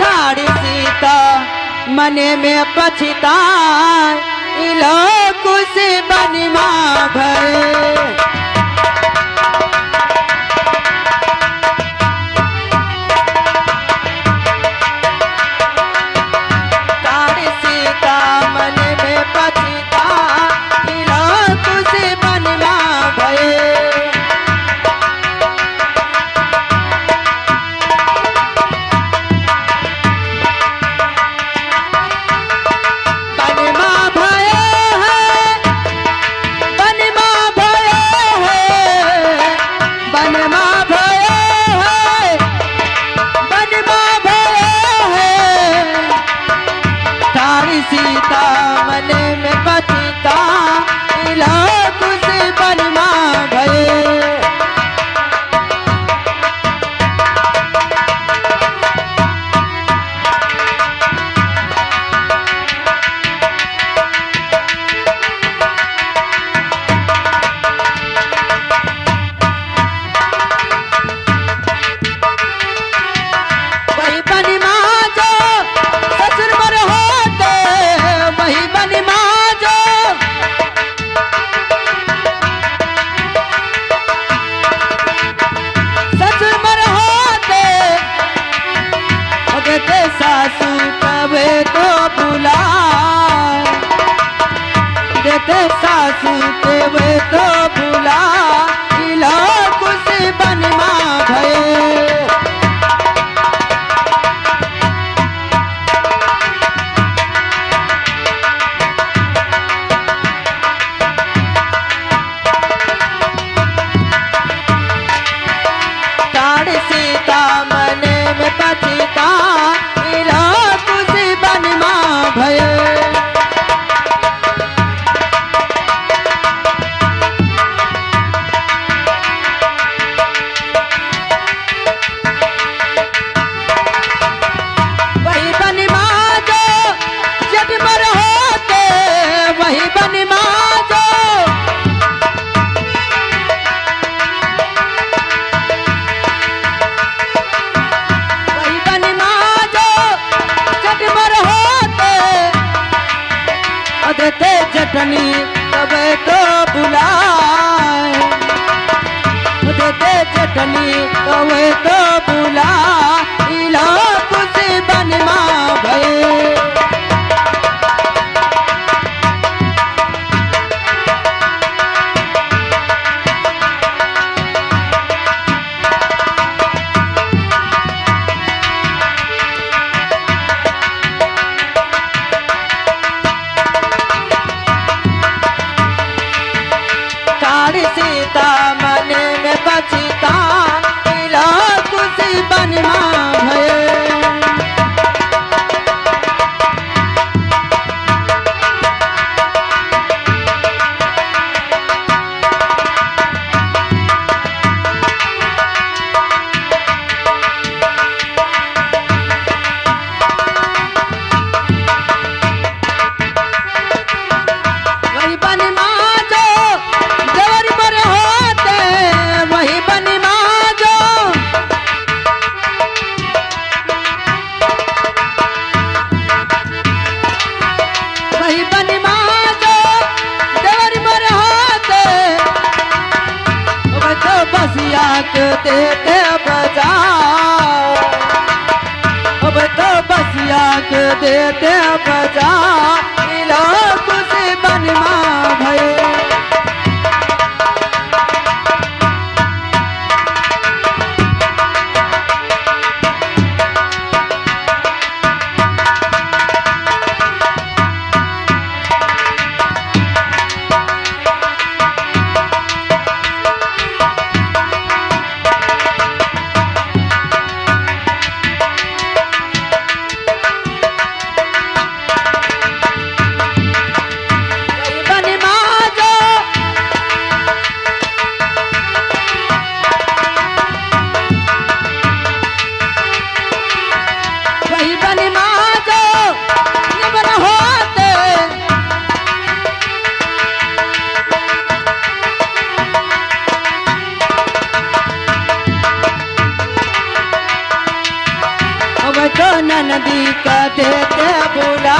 ठाड़ी सीता मने में पछताए लोग से बनिमा भय सीता मने में पछता लोग से बनिमा भय वही बनिमा जो ससुर मर होते वही बनिमा जो ससुर मर होते अगते सासू कवे तो बुला देते सासू कवे तो बुला लोग से बनिमा भय सीता मने में पछता लोग से बनिमा भय वही बनिमा जो जटमर होते वही बनिमा जो देते जटनी तबे तो बुलाए देते जटनी तबे तो बुला लोग से बनिमा भय सीता मने में पछता लोग से बनिमा भय वही बनिमा जो देवर मर होते वही बनिमा जो वही बनिमा जो देवर मर होते वो तो बसिया के देते बजा अब तो बसिया के देते बजा लोग से बनिमा भय तो ननदी का देते बुला।